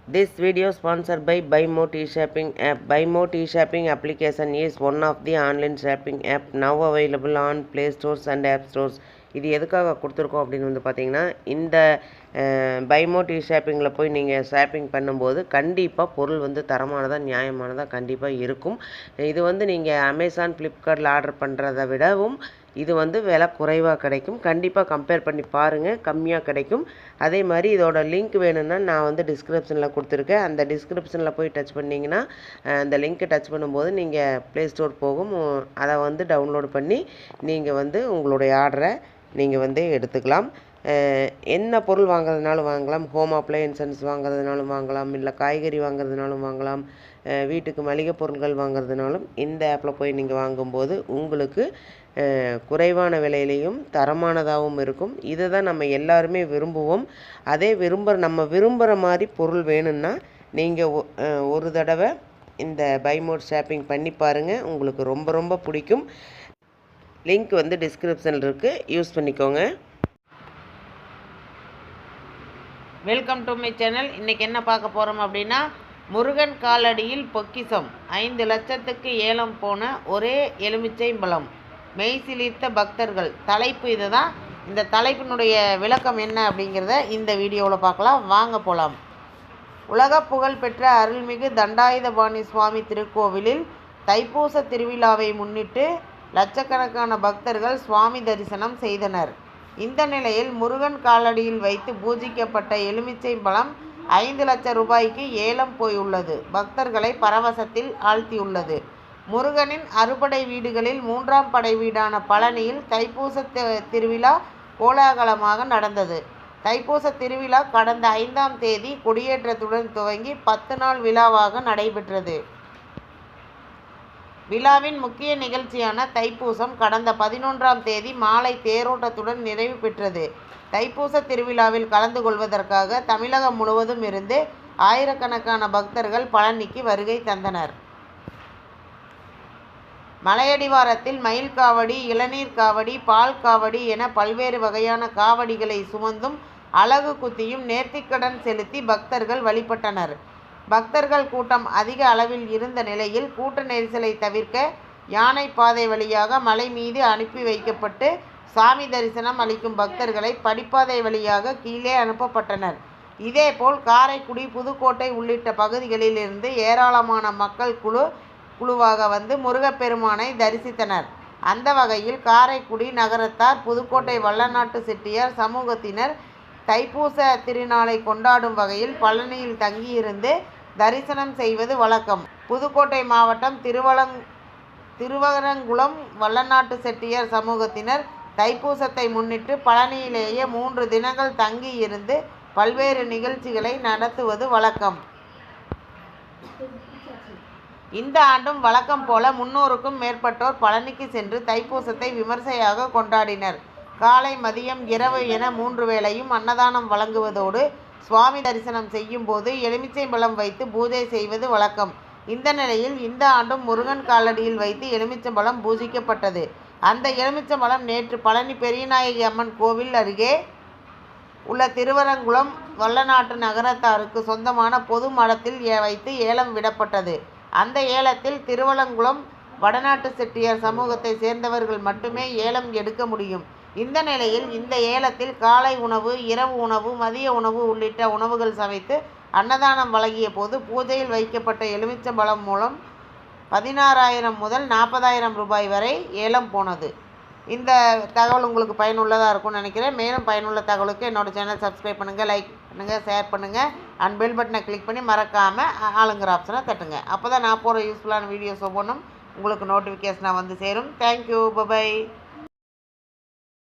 This video sponsored by BuyMo T-Shopping app. BuyMo T-Shopping application is one of the online shopping app now available on Play Stores and App Stores. இது எதுக்காக கொடுத்துருக்கோம் அப்படின்னு வந்து பார்த்தீங்கன்னா, இந்த BuyMo T-Shoppingல போய் நீங்கள் ஷாப்பிங் பண்ணும்போது கண்டிப்பாக பொருள் வந்து தரமானதாக நியாயமானதாக கண்டிப்பாக இருக்கும். இது வந்து நீங்கள் அமேசான் ஃப்ளிப்கார்ட்டில் ஆர்டர் பண்ணுறதை விடவும் இது வந்து விலை குறைவாக கிடைக்கும். கண்டிப்பாக கம்பேர் பண்ணி பாருங்கள், கம்மியாக கிடைக்கும். அதே மாதிரி இதோட லிங்க் வேணும்னா நான் வந்து டிஸ்கிரிப்ஷனில் கொடுத்துருக்கேன். அந்த டிஸ்கிரிப்ஷனில் போய் டச் பண்ணிங்கன்னா அந்த லிங்க்கை டச் பண்ணும்போது நீங்கள் ப்ளே ஸ்டோர் போகும். அதை வந்து டவுன்லோட் பண்ணி நீங்கள் வந்து உங்களுடைய ஆர்டரை நீங்கள் வந்து எடுத்துக்கலாம். என்ன பொருள் வாங்குறதுனாலும் வாங்கலாம். ஹோம் அப்ளையன்சஸ் வாங்குறதுனாலும் வாங்கலாம், இல்லை காய்கறி வாங்குறதுனாலும் வாங்கலாம், வீட்டுக்கு மளிகை பொருட்கள் வாங்குறதுனாலும் இந்த ஆப்பில் போய் நீங்கள் வாங்கும்போது உங்களுக்கு குறைவான விலையிலையும் தரமானதாகவும் இருக்கும். இதை தான் நம்ம எல்லாருமே விரும்புவோம். அதே நம்ம விரும்புகிற மாதிரி பொருள் வேணும்னா நீங்கள் ஒரு தடவை இந்த BuyMo ஷாப்பிங் பண்ணி பாருங்கள், உங்களுக்கு ரொம்ப ரொம்ப பிடிக்கும். லிங்க் வந்து டிஸ்கிரிப்ஷனில் இருக்குது, யூஸ் பண்ணிக்கோங்க. Welcome to my channel. இன்றைக்கி என்ன பார்க்க போகிறோம் அப்படின்னா, முருகன் காலடியில் பொக்கிஷம், 5 லட்சத்துக்கு ஏலம் போன ஒரே எலுமிச்சை பழம், மெய்சிலிர்த்த பக்தர்கள். தலைப்பு இது தான். இந்த தலைப்பினுடைய விளக்கம் என்ன அப்படிங்கிறத இந்த வீடியோவில் பார்க்கலாம். வாங்க போகலாம். உலக புகழ் பெற்ற அருள்மிகு தண்டாயுதபாணி சுவாமி திருக்கோவிலில் தைப்பூச திருவிழாவை முன்னிட்டு லட்சக்கணக்கான பக்தர்கள் சுவாமி தரிசனம் செய்தனர். இந்த நிலையில் முருகன் காலடியில் வைத்து பூஜிக்கப்பட்ட எலுமிச்சை பழம் 5 லட்சம் ரூபாய்க்கு ஏலம் போயுள்ளது. பக்தர்களை பரவசத்தில் ஆழ்த்தியுள்ளது. முருகனின் அறுபடை வீடுகளில் 3ஆம் படை வீடான பழனியில் தைப்பூச திருவிழா கோலாகலமாக நடந்தது. தைப்பூச திருவிழா கடந்த 5ஆம் தேதி கொடியேற்றத்துடன் துவங்கி 10 நாள் விழாவாக நடைபெற்றது. விழாவின் முக்கிய நிகழ்ச்சியான தைப்பூசம் கடந்த 11ஆம் தேதி மாலை தேரோட்டத்துடன் நிறைவு பெற்றது. தைப்பூச திருவிழாவில் கலந்து கொள்வதற்காக தமிழகம் முழுவதும் இருந்து ஆயிரக்கணக்கான பக்தர்கள் பழனிக்கு வருகை தந்தனர். மலையடிவாரத்தில் மயில் காவடி, இளநீர் காவடி, பால் காவடி என பல்வேறு வகையான காவடிகளை சுமந்தும் அலகு குத்தியும் நேர்த்திக்கடன் செலுத்தி பக்தர்கள் வழிபட்டனர். பக்தர்கள் கூட்டம் அதிக அளவில் இருந்த நிலையில் கூட்ட நெரிசலை தவிர்க்க யானை பாதை வழியாக மலை மீது அனுப்பி வைக்கப்பட்டு சாமி தரிசனம் அளிக்கும் பக்தர்களை படிப்பாதை வழியாக கீழே அனுப்பப்பட்டனர். இதேபோல் காரைக்குடி, புதுக்கோட்டை உள்ளிட்ட பகுதிகளில் இருந்து ஏராளமான மக்கள் குழுவாக வந்து முருகப்பெருமானை தரிசித்தனர். அந்த வகையில் காரைக்குடி நகரத்தார், புதுக்கோட்டை வல்லநாட்டு செட்டியார் சமூகத்தினர் தைப்பூச திருநாளை கொண்டாடும் வகையில் பழனியில் தங்கியிருந்து தரிசனம் செய்வது வழக்கம். புதுக்கோட்டை மாவட்டம் திருவரங்குளம் வல்லநாட்டு செட்டியார் சமூகத்தினர் தைப்பூசத்தை முன்னிட்டு பழனியிலேயே 3 தினங்கள் தங்கி இருந்து பல்வேறு நிகழ்ச்சிகளை நடத்துவது வழக்கம். இந்த ஆண்டும் வழக்கம் போல 300க்கும் மேற்பட்டோர் பழனிக்கு சென்று தைப்பூசத்தை விமர்சையாக கொண்டாடினர். காலை, மதியம், இரவு என 3 வேளையும் அன்னதானம் வழங்குவதோடு சுவாமி தரிசனம் செய்யும் போது எலுமிச்சை பழம் வைத்து பூஜை செய்வது வழக்கம். இந்த நிலையில் இந்த ஆண்டும் முருகன் காலடியில் வைத்து எலுமிச்சம்பழம் பூஜிக்கப்பட்டது. அந்த எலுமிச்சம்பழம் நேற்று பழனி பெரியநாயகி அம்மன் கோவில் அருகே உள்ள திருவரங்குளம் வல்லநாட்டு நகரத்தாருக்கு சொந்தமான பொது மடத்தில் வைத்து ஏலம் விடப்பட்டது. அந்த ஏலத்தில் திருவரங்குளம் வடநாட்டு செட்டியார் சமூகத்தை சேர்ந்தவர்கள் மட்டுமே ஏலம் எடுக்க முடியும். இந்த நிலையில் இந்த ஏலத்தில் காலை உணவு, இரவு உணவு, மதிய உணவு உள்ளிட்ட உணவுகள் சமைத்து அன்னதானம் வழங்கிய போது பூஜையில் வைக்கப்பட்ட எலுமிச்சம்பழம் மூலம் 16,000 முதல் 40,000 ரூபாய் வரை ஏலம் போனது. இந்த தகவல் உங்களுக்கு பயனுள்ளதாக இருக்கும்னு நினைக்கிறேன். மேலும் பயனுள்ள தகவலுக்கு என்னோடய சேனல் சப்ஸ்கிரைப் பண்ணுங்கள், லைக் பண்ணுங்கள், ஷேர் பண்ணுங்கள் அண்ட் பெல் பட்டனை கிளிக் பண்ணி மறக்காமல் ஆளுங்கிற ஆப்ஷனை தட்டுங்க. அப்போ தான் நான் போகிற யூஸ்ஃபுல்லான வீடியோஸ் ஒவ்வொன்றும் உங்களுக்கு நோட்டிஃபிகேஷனாக வந்து சேரும். Thank you, by.